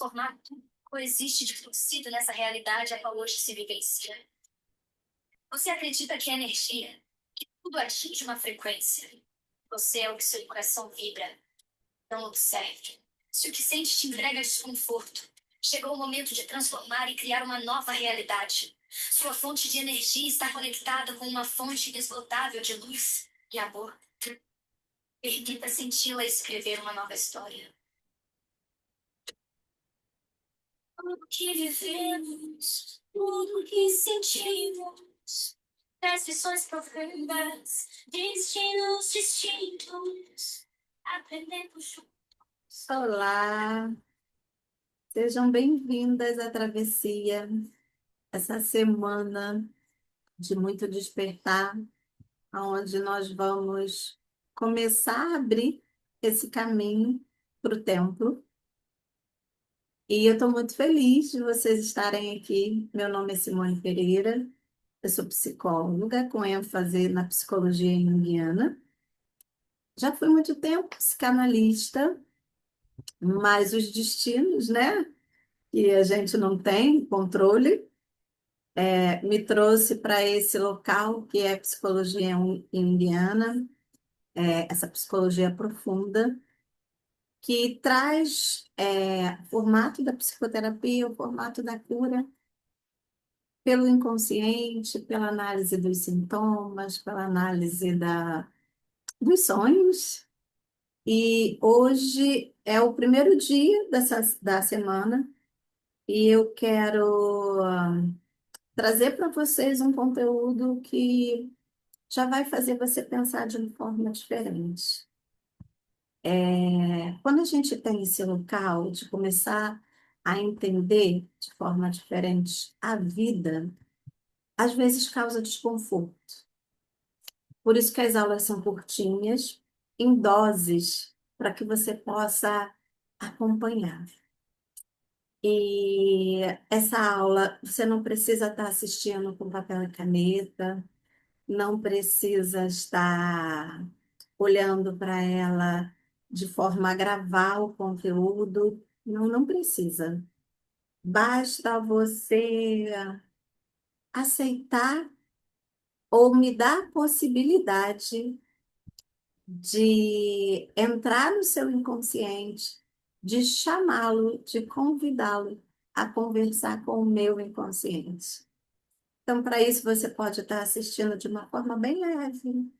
formato coexiste distorcido nessa realidade a qual hoje se vivencia. Você acredita que é energia, que tudo atinge uma frequência. Você é o que seu coração vibra. Não observe. Se o que sente te entrega desconforto, chegou o momento de transformar e criar uma nova realidade. Sua fonte de energia está conectada com uma fonte inesgotável de luz e amor. Permita senti-la escrever uma nova história. Tudo que vivemos, tudo que sentimos, transições profundas, destinos distintos, aprendendo juntos. Olá, sejam bem-vindas à travessia, essa semana de muito despertar, onde nós vamos começar a abrir esse caminho para o templo. E eu estou muito feliz de vocês estarem aqui. Meu nome é Simone Pereira, eu sou psicóloga com ênfase na psicologia junguiana. Já fui muito tempo psicanalista, mas os destinos, né, que a gente não tem controle, me trouxe para esse local que é psicologia junguiana, essa psicologia profunda, que traz o formato da psicoterapia, o formato da cura, pelo inconsciente, pela análise dos sintomas, pela análise dos sonhos. E hoje é o primeiro dia da semana e eu quero trazer para vocês um conteúdo que já vai fazer você pensar de uma forma diferente. Quando a gente tem esse local de começar a entender de forma diferente a vida, às vezes causa desconforto. Por isso que as aulas são curtinhas, em doses, para que você possa acompanhar. E essa aula, você não precisa estar assistindo com papel e caneta, não precisa estar olhando para ela de forma a gravar o conteúdo, não, não precisa. Basta você aceitar ou me dar a possibilidade de entrar no seu inconsciente, de chamá-lo, de convidá-lo a conversar com o meu inconsciente. Então, para isso, você pode estar assistindo de uma forma bem leve,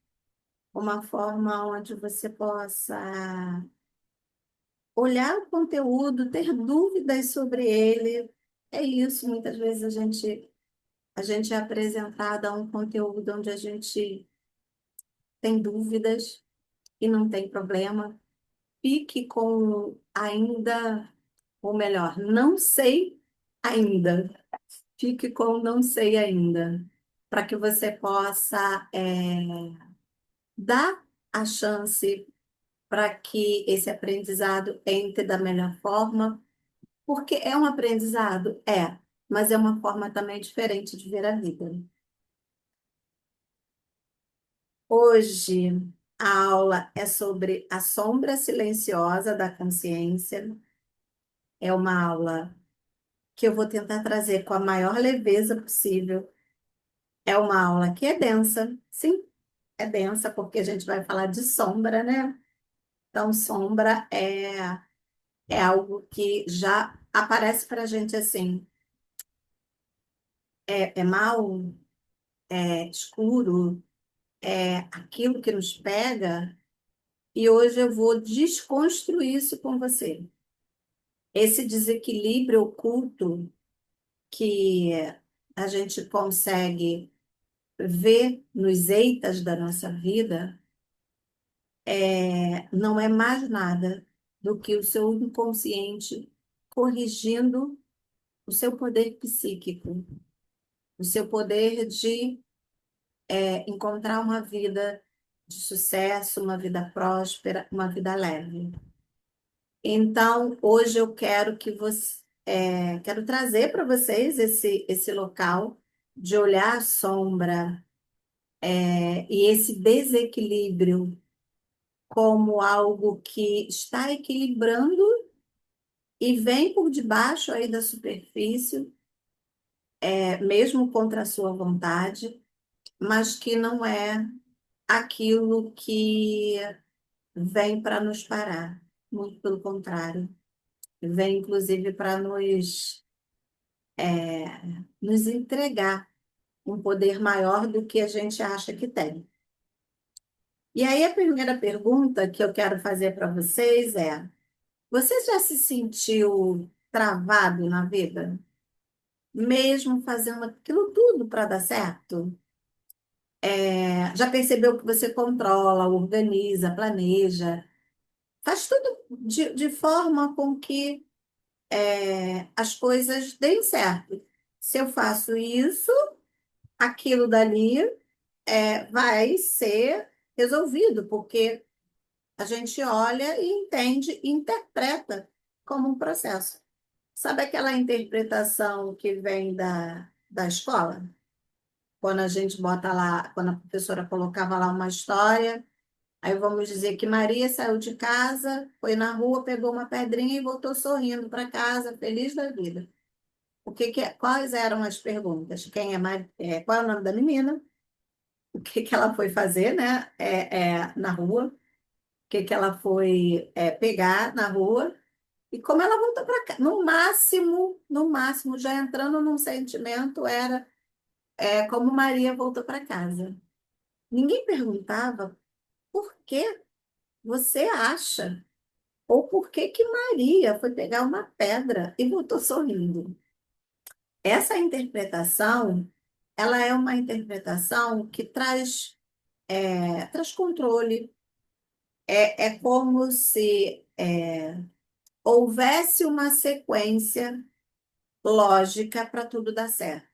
uma forma onde você possa olhar o conteúdo, ter dúvidas sobre ele. É isso, muitas vezes a gente é apresentado a um conteúdo onde a gente tem dúvidas e não tem problema. Fique com ainda, ou melhor, não sei ainda. Fique com não sei ainda, para que você possa dar a chance para que esse aprendizado entre da melhor forma, porque é um aprendizado, mas é uma forma também diferente de ver a vida. Hoje, a aula é sobre a sombra silenciosa da consciência. É uma aula que eu vou tentar trazer com a maior leveza possível. É uma aula que é densa, sim, é densa, porque a gente vai falar de sombra, né? Então, sombra é algo que já aparece para a gente assim, é mal, é escuro, é aquilo que nos pega, e hoje eu vou desconstruir isso com você. Esse desequilíbrio oculto que a gente consegue ver nos eitas da nossa vida não é mais nada do que o seu inconsciente corrigindo o seu poder psíquico, o seu poder de encontrar uma vida de sucesso, uma vida próspera, uma vida leve. Então, hoje eu quero que você, quero trazer para vocês esse local de olhar a sombra, e esse desequilíbrio como algo que está equilibrando e vem por debaixo aí da superfície, mesmo contra a sua vontade, mas que não é aquilo que vem para nos parar, muito pelo contrário, vem inclusive para nos entregar um poder maior do que a gente acha que tem. E aí a primeira pergunta que eu quero fazer para vocês é: você já se sentiu travado na vida? Mesmo fazendo aquilo tudo para dar certo? Já percebeu que você controla, organiza, planeja, faz tudo de forma com que as coisas deem certo. Se eu faço isso, aquilo dali vai ser resolvido, porque a gente olha e entende e interpreta como um processo. Sabe aquela interpretação que vem da escola? Quando a gente bota lá, quando a professora colocava lá uma história, aí vamos dizer que Maria saiu de casa, foi na rua, pegou uma pedrinha e voltou sorrindo para casa, feliz da vida. Quais eram as perguntas? Quem é Maria? Qual é o nome da menina? O que ela foi fazer, né? Na rua? O que ela foi pegar na rua? E como ela voltou para casa? No máximo, já entrando num sentimento, era como Maria voltou para casa. Ninguém perguntava por que você acha, ou por que que Maria foi pegar uma pedra e voltou sorrindo. Essa interpretação, ela é uma interpretação que traz controle. É como se houvesse uma sequência lógica para tudo dar certo.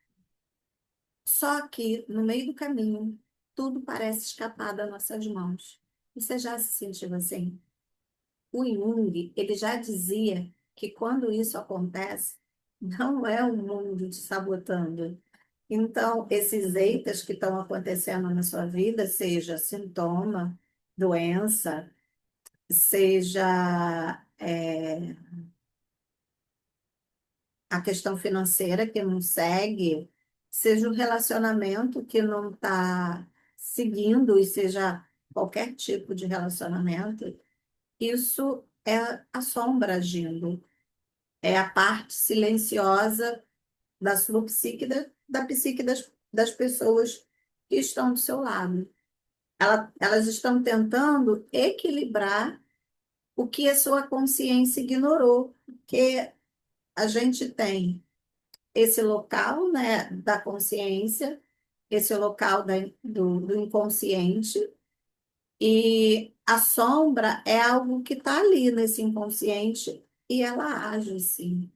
Só que, no meio do caminho, tudo parece escapar das nossas mãos. Você já se sentiu assim? O Jung, ele já dizia que quando isso acontece, não é o mundo te sabotando. Então, esses eitas que estão acontecendo na sua vida, seja sintoma, doença, seja a questão financeira que não segue, seja o relacionamento que não está seguindo, e seja qualquer tipo de relacionamento, isso é a sombra agindo. É a parte silenciosa da sua psique, da psique das pessoas que estão do seu lado. Elas estão tentando equilibrar o que a sua consciência ignorou, porque a gente tem esse local, né, da consciência, esse local do inconsciente, e a sombra é algo que está ali nesse inconsciente e ela age, sim.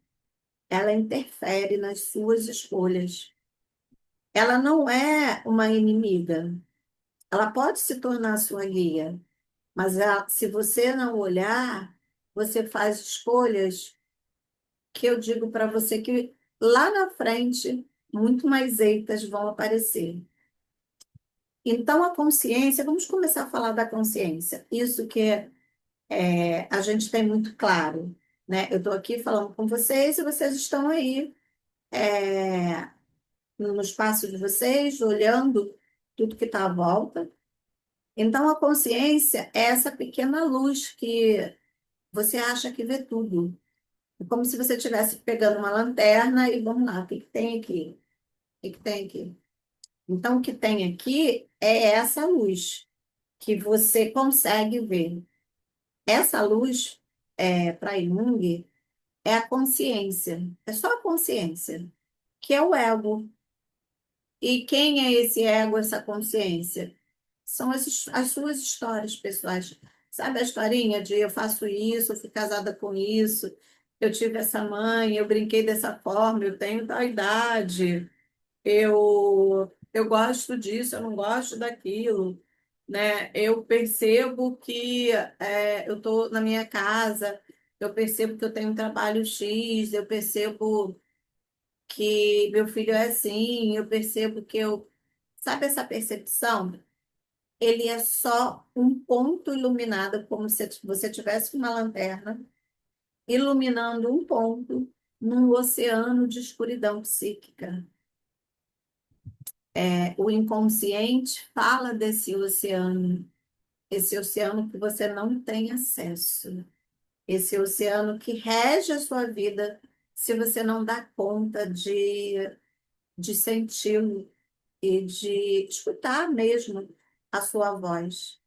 Ela interfere nas suas escolhas. Ela não é uma inimiga. Ela pode se tornar sua guia, mas se você não olhar, você faz escolhas que eu digo para você que lá na frente muito mais eitas vão aparecer. Então, a consciência, vamos começar a falar da consciência. Isso que a gente tem muito claro, né? Eu estou aqui falando com vocês e vocês estão aí no espaço de vocês, olhando tudo que está à volta. Então, a consciência é essa pequena luz que você acha que vê tudo. É como se você estivesse pegando uma lanterna e vamos lá, o que que tem aqui? O que que tem aqui? Então, o que tem aqui é essa luz que você consegue ver. Essa luz, para Jung, é a consciência. É só a consciência, que é o ego. E quem é esse ego, essa consciência? São as suas histórias pessoais. Sabe a historinha de eu faço isso, eu fui casada com isso, eu tive essa mãe, eu brinquei dessa forma, eu tenho tal idade, eu gosto disso, eu não gosto daquilo, né? Eu percebo que eu estou na minha casa, eu percebo que eu tenho um trabalho X, eu percebo que meu filho é assim, eu percebo que eu. Sabe essa percepção? Ele é só um ponto iluminado, como se você tivesse uma lanterna, iluminando um ponto num oceano de escuridão psíquica. O inconsciente fala desse oceano, esse oceano que você não tem acesso, esse oceano que rege a sua vida se você não dá conta de senti-lo e de escutar mesmo a sua voz.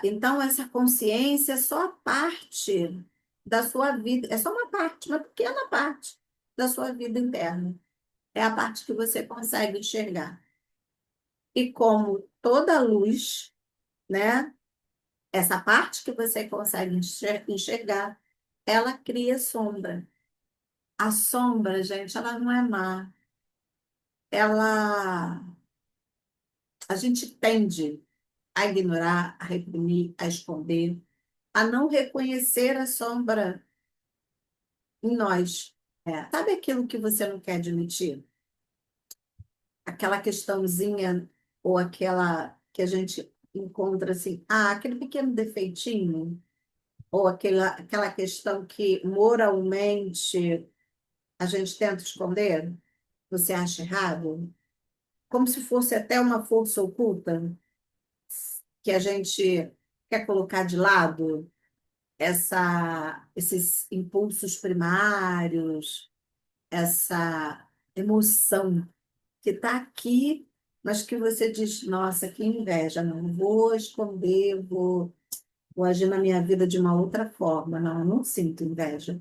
Então, essa consciência é só a parte da sua vida, é só uma parte, uma pequena parte da sua vida interna. É a parte que você consegue enxergar. E como toda luz, né? Essa parte que você consegue enxergar, ela cria sombra. A sombra, gente, ela não é má. Ela, a gente tende a ignorar, a reprimir, a esconder, a não reconhecer a sombra em nós. Sabe aquilo que você não quer admitir? Aquela questãozinha ou aquela que a gente encontra assim, aquele pequeno defeitinho, ou aquela questão que moralmente a gente tenta esconder, você acha errado? Como se fosse até uma força oculta que a gente quer colocar de lado, esses impulsos primários, essa emoção que está aqui, mas que você diz, nossa, que inveja, não vou esconder, vou agir na minha vida de uma outra forma. Não, eu não sinto inveja.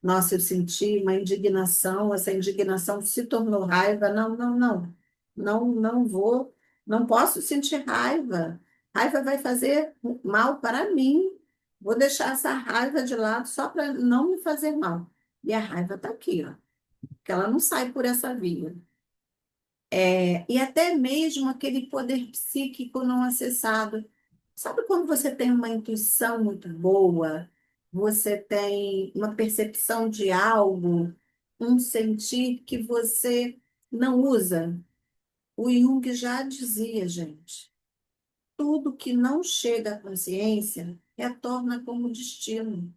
Nossa, eu senti uma indignação, essa indignação se tornou raiva. Não, não, não. Não, não vou, não posso sentir raiva. Raiva vai fazer mal para mim. Vou deixar essa raiva de lado só para não me fazer mal. E a raiva está aqui, ó, porque ela não sai por essa via. E até mesmo aquele poder psíquico não acessado. Sabe quando você tem uma intuição muito boa, você tem uma percepção de algo, um sentir que você não usa? O Jung já dizia, gente, tudo que não chega à consciência retorna como destino.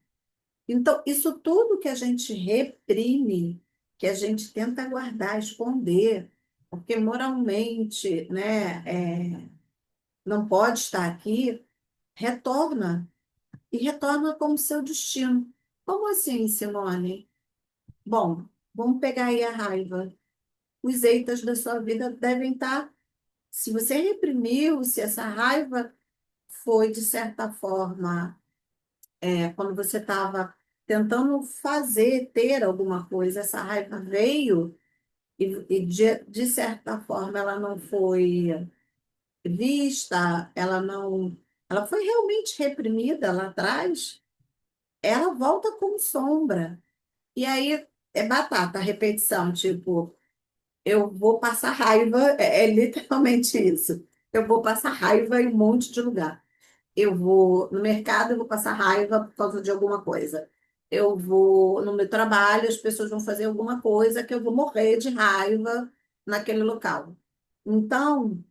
Então, isso tudo que a gente reprime, que a gente tenta guardar, esconder, porque moralmente, né, não pode estar aqui, retorna, e retorna como seu destino. Como assim, Simone? Bom, vamos pegar aí a raiva. Os eitas da sua vida devem estar. Se você reprimiu, se essa raiva foi, de certa forma, quando você estava tentando fazer, ter alguma coisa, essa raiva veio e de certa forma, ela não foi vista, ela foi realmente reprimida lá atrás, ela volta como sombra. E aí é batata, a repetição, tipo, eu vou passar raiva, é literalmente isso. Eu vou passar raiva em um monte de lugar. Eu vou no mercado, eu vou passar raiva por causa de alguma coisa. Eu vou no meu trabalho, as pessoas vão fazer alguma coisa que eu vou morrer de raiva naquele local. Então,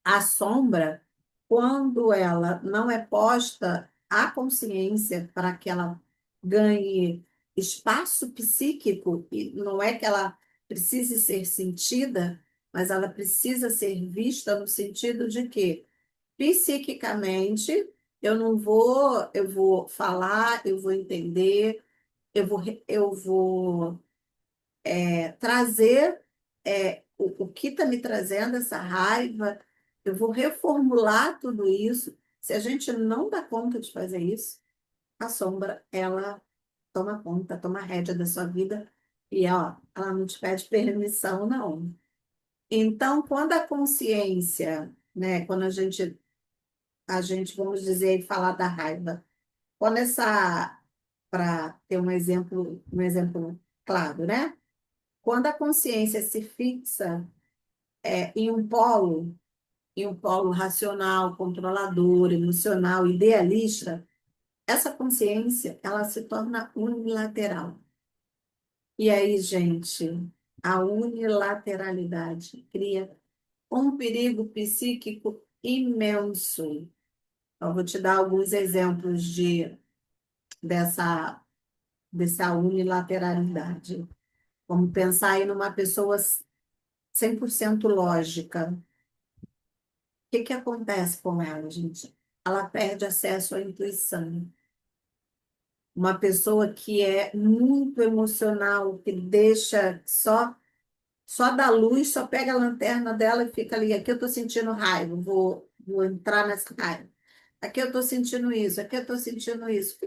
a sombra, quando ela não é posta à consciência para que ela ganhe espaço psíquico, e não é que ela precise ser sentida, mas ela precisa ser vista no sentido de que, psiquicamente, eu vou falar, eu vou entender, eu vou trazer o que está me trazendo essa raiva, eu vou reformular tudo isso. Se a gente não dá conta de fazer isso, a sombra, ela toma conta, toma rédea da sua vida e, ó, ela não te pede permissão, não. Então, quando a consciência, né, quando a gente, vamos dizer, falar da raiva, quando para ter um exemplo claro, né? Quando a consciência se fixa em um polo racional, controlador, emocional, idealista, essa consciência, ela se torna unilateral. E aí, gente, a unilateralidade cria um perigo psíquico imenso. Eu vou te dar alguns exemplos dessa, dessa unilateralidade. Vamos pensar aí numa pessoa 100% lógica. O que que acontece com ela, gente? Ela perde acesso à intuição. Uma pessoa que é muito emocional, que deixa só dá luz, só pega a lanterna dela e fica ali. Aqui eu estou sentindo raiva, vou entrar nessa raiva. Aqui eu estou sentindo isso, aqui eu estou sentindo isso. O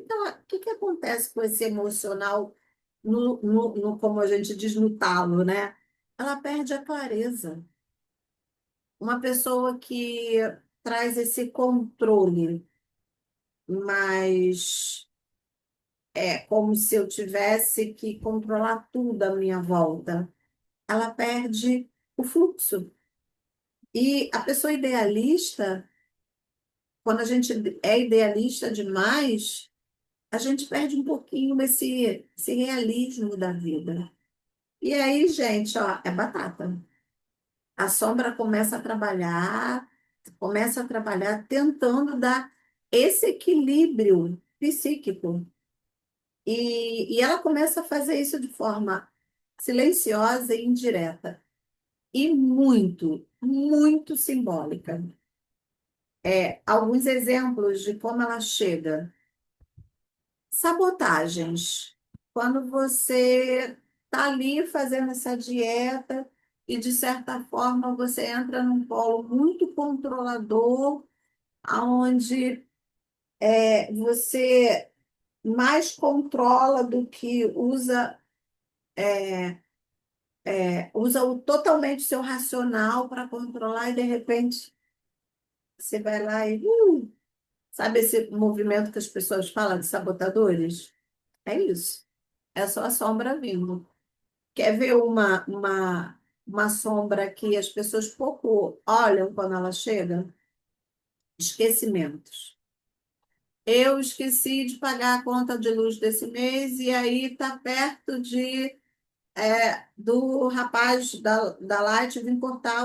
que que acontece com esse emocional, como a gente diz, no talo, né? Ela perde a clareza. Uma pessoa que traz esse controle, mas é como se eu tivesse que controlar tudo à minha volta. Ela perde o fluxo. E a pessoa idealista, quando a gente é idealista demais, a gente perde um pouquinho esse realismo da vida. E aí, gente, ó, é batata. A sombra começa a trabalhar tentando dar esse equilíbrio psíquico. E ela começa a fazer isso de forma silenciosa e indireta. E muito, muito simbólica. Alguns exemplos de como ela chega. Sabotagens. Quando você está ali fazendo essa dieta e, de certa forma, você entra num polo muito controlador, onde você mais controla do que usa totalmente seu racional para controlar e, de repente, você vai lá e... sabe esse movimento que as pessoas falam de sabotadores? É isso. É só a sombra vindo. Quer ver uma sombra que as pessoas pouco olham quando ela chega? Esquecimentos. Eu esqueci de pagar a conta de luz desse mês e aí está perto do rapaz da Light vir cortar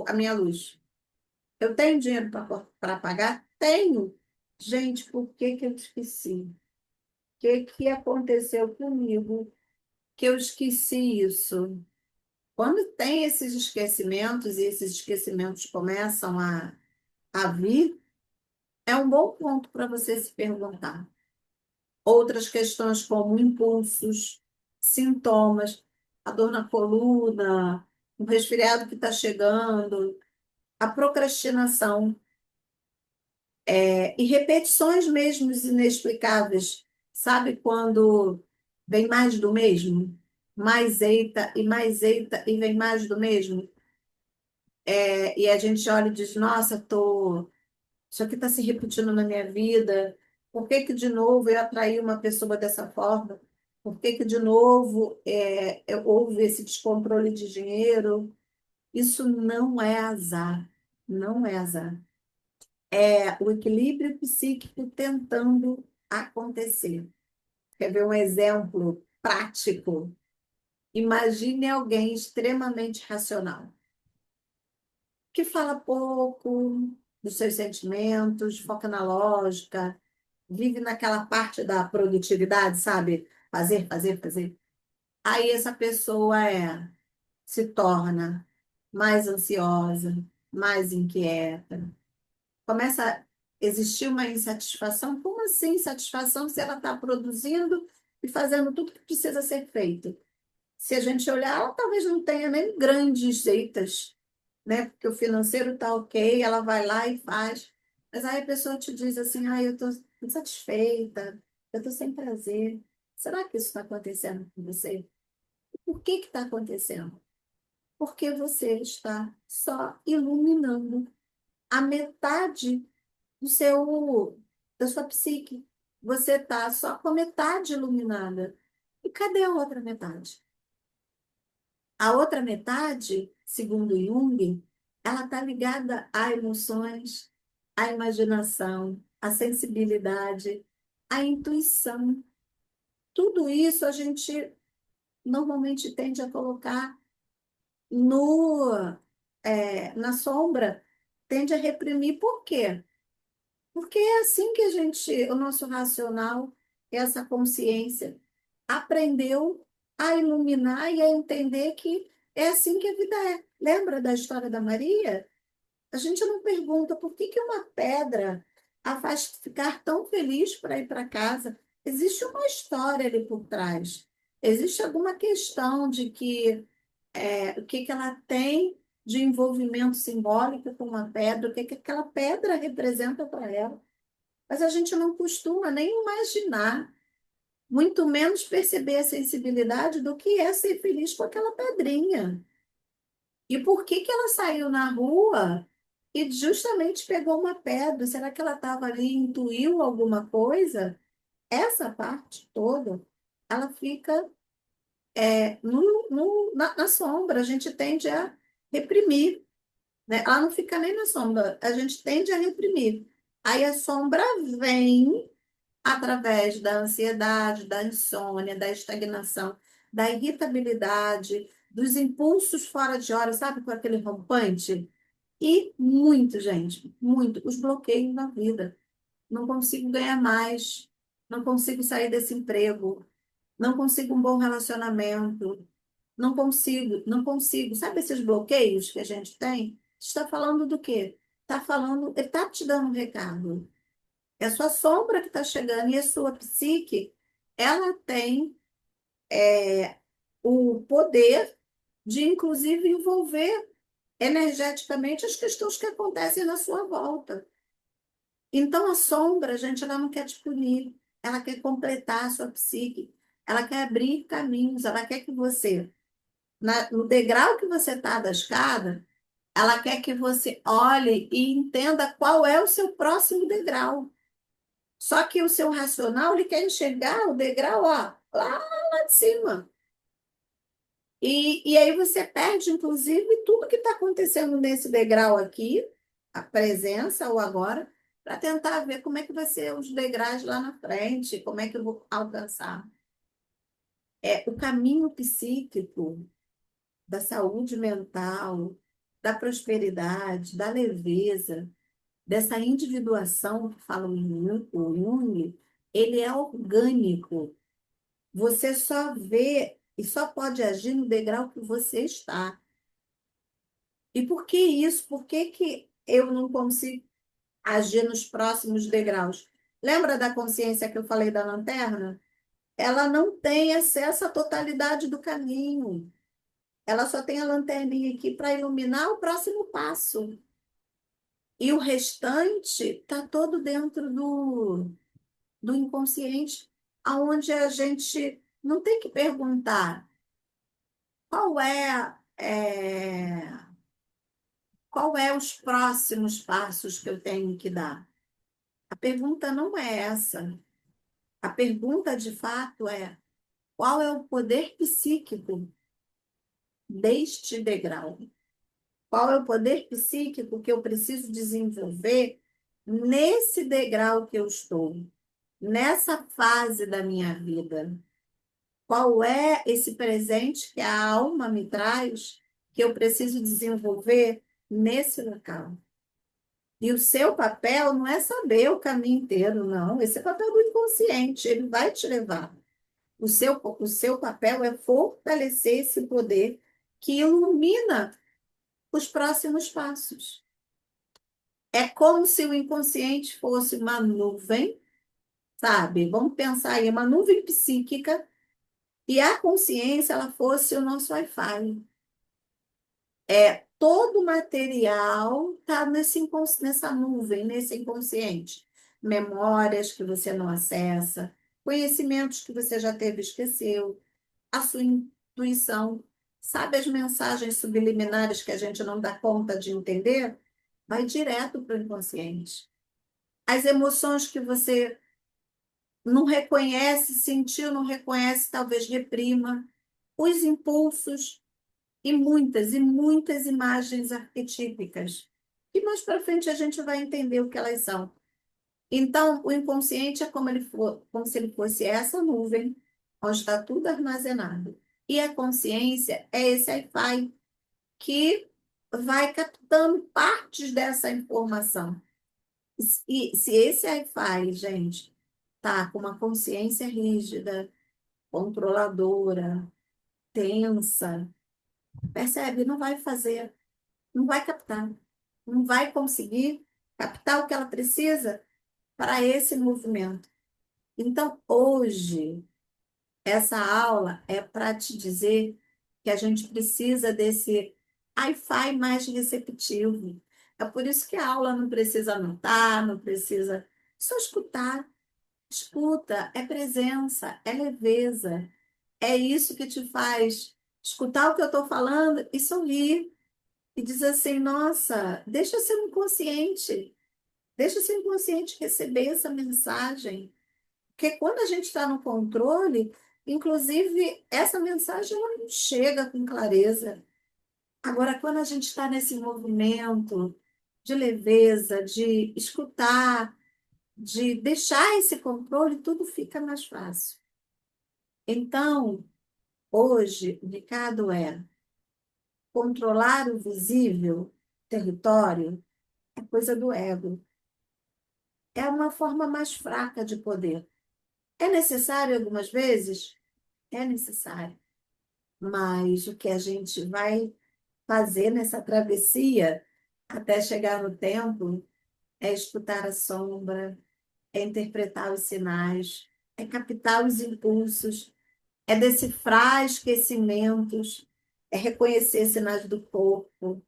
a minha luz. Eu tenho dinheiro para pagar? Tenho. Gente, por que que eu esqueci? O que que aconteceu comigo que eu esqueci isso? Quando tem esses esquecimentos e esses esquecimentos começam a vir, é um bom ponto para você se perguntar. Outras questões como impulsos, sintomas, a dor na coluna, o resfriado que está chegando, a procrastinação, e repetições mesmo inexplicáveis. Sabe quando vem mais do mesmo? Mais eita e vem mais do mesmo? E a gente olha e diz, nossa, isso aqui está se repetindo na minha vida. Por que que de novo eu atraí uma pessoa dessa forma? Por que que de novo houve esse descontrole de dinheiro? Isso não é azar, não é azar. É o equilíbrio psíquico tentando acontecer. Quer ver um exemplo prático? Imagine alguém extremamente racional que fala pouco dos seus sentimentos, foca na lógica, vive naquela parte da produtividade, sabe? Fazer, fazer, fazer. Aí essa pessoa se torna mais ansiosa, mais inquieta. Começa a existir uma insatisfação. Como assim insatisfação se ela está produzindo e fazendo tudo que precisa ser feito? Se a gente olhar, ela talvez não tenha nem grandes jeitas, né? Porque o financeiro está ok, ela vai lá e faz. Mas aí a pessoa te diz assim, eu estou insatisfeita, eu estou sem prazer. Será que isso está acontecendo com você? Por que que está acontecendo? Porque você está só iluminando a metade do da sua psique. Você está só com a metade iluminada. E cadê a outra metade? A outra metade, segundo Jung, ela está ligada a emoções, à imaginação, à sensibilidade, à intuição. Tudo isso a gente normalmente tende a colocar no, na sombra, tende a reprimir. Por quê? Porque é assim que o nosso racional, essa consciência aprendeu a iluminar e a entender que é assim que a vida é. Lembra da história da Maria? A gente não pergunta por que que uma pedra a faz ficar tão feliz para ir para casa. Existe uma história ali por trás. Existe alguma questão de que o que que ela tem de envolvimento simbólico com uma pedra, o que que aquela pedra representa para ela. Mas a gente não costuma nem imaginar, muito menos perceber a sensibilidade do que é ser feliz com aquela pedrinha. E por que que ela saiu na rua e justamente pegou uma pedra? Será que ela estava ali, e intuiu alguma coisa? Essa parte toda, ela fica na sombra. A gente tende a reprimir, né? Ela não fica nem na sombra, a gente tende a reprimir. Aí a sombra vem através da ansiedade, da insônia, da estagnação, da irritabilidade, dos impulsos fora de hora, sabe, com aquele rompante? E muito, gente, muito, os bloqueios na vida. Não consigo ganhar mais, não consigo sair desse emprego, não consigo um bom relacionamento, não consigo, não consigo. Sabe esses bloqueios que a gente tem? Está falando do quê? Está falando, ele está te dando um recado. É a sua sombra que está chegando e a sua psique, ela tem o poder de, inclusive, envolver energeticamente as questões que acontecem na sua volta. Então, a sombra, gente, ela não quer te punir, ela quer completar a sua psique, ela quer abrir caminhos, ela quer que você, no degrau que você está da escada, ela quer que você olhe e entenda qual é o seu próximo degrau. Só que o seu racional, ele quer enxergar o degrau, ó, lá de cima. E aí você perde, inclusive, tudo que está acontecendo nesse degrau aqui, a presença ou agora, para tentar ver como é que vai ser os degraus lá na frente, como é que eu vou alcançar. É o caminho psíquico da saúde mental, da prosperidade, da leveza, dessa individuação que fala o Jung, ele é orgânico. Você só vê e só pode agir no degrau que você está. E por que isso? Por que que eu não consigo agir nos próximos degraus? Lembra da consciência que eu falei da lanterna? Ela não tem acesso à totalidade do caminho. Ela só tem a lanterninha aqui para iluminar o próximo passo. E o restante está todo dentro do inconsciente, aonde a gente não tem que perguntar qual qual é os próximos passos que eu tenho que dar. A pergunta não é essa. A pergunta, de fato, é qual é o poder psíquico deste degrau? Qual é o poder psíquico que eu preciso desenvolver nesse degrau que eu estou, nessa fase da minha vida? Qual é esse presente que a alma me traz que eu preciso desenvolver nesse local? E o seu papel não é saber o caminho inteiro, não. Esse é o papel do inconsciente, ele vai te levar. O seu papel é fortalecer esse poder que ilumina os próximos passos. É como se o inconsciente fosse uma nuvem, sabe? Vamos pensar aí, uma nuvem psíquica, e a consciência ela fosse o nosso Wi-Fi. Todo o material está nessa nuvem, nesse inconsciente. Memórias que você não acessa, conhecimentos que você já teve e esqueceu, a sua intuição. Sabe as mensagens subliminares que a gente não dá conta de entender? Vai direto para o inconsciente. As emoções que você não reconhece, sentiu, não reconhece, talvez reprima. Os impulsos e muitas imagens arquetípicas. E mais para frente a gente vai entender o que elas são. Então, o inconsciente é como se ele fosse essa nuvem, onde está tudo armazenado. E a consciência é esse Wi-Fi que vai captando partes dessa informação. E se esse Wi-Fi, gente, está com uma consciência rígida, controladora, tensa, percebe? Não vai fazer, não vai captar, não vai conseguir captar o que ela precisa para esse movimento. Então, hoje, essa aula é para te dizer que a gente precisa desse Wi-Fi mais receptivo. É por isso que a aula não precisa anotar, não precisa só escutar. Escuta, é presença, é leveza. É isso que te faz escutar o que eu estou falando e sorrir. E dizer assim, nossa, deixa eu ser um consciente. Deixa eu ser um consciente receber essa mensagem. Porque quando a gente está no controle, inclusive, essa mensagem ela não chega com clareza. Agora, quando a gente está nesse movimento de leveza, de escutar, de deixar esse controle, tudo fica mais fácil. Então, hoje, o recado é controlar o visível território é coisa do ego. É uma forma mais fraca de poder. É necessário algumas vezes? É necessário. Mas o que a gente vai fazer nessa travessia até chegar no templo é escutar a sombra, é interpretar os sinais, é captar os impulsos, é decifrar esquecimentos, é reconhecer sinais do corpo,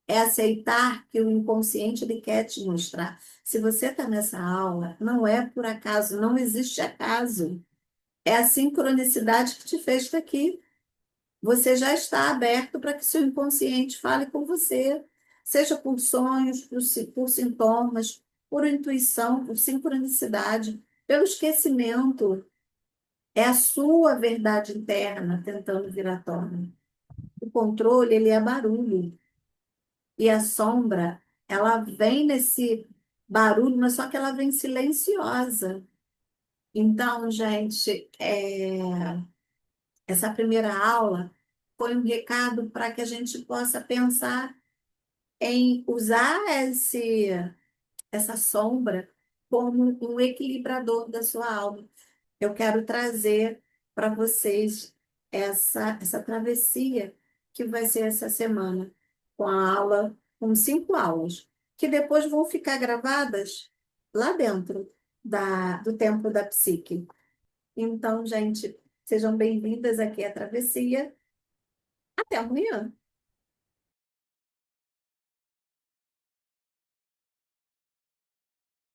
é aceitar que o inconsciente ele quer te mostrar. Se você está nessa aula, não é por acaso, não existe acaso. É a sincronicidade que te fez estar aqui. Você já está aberto para que seu inconsciente fale com você, seja por sonhos, por sintomas, por intuição, por sincronicidade, pelo esquecimento. É a sua verdade interna tentando vir à tona. O controle, ele é barulho. E a sombra, ela vem nesse barulho, mas só que ela vem silenciosa. Então, gente, essa primeira aula foi um recado para que a gente possa pensar em usar essa sombra como um equilibrador da sua alma. Eu quero trazer para vocês essa travessia que vai ser essa semana, com a aula, com 5 aulas, que depois vão ficar gravadas lá dentro do Templo da Psique. Então, gente, sejam bem-vindas aqui à travessia. Até amanhã.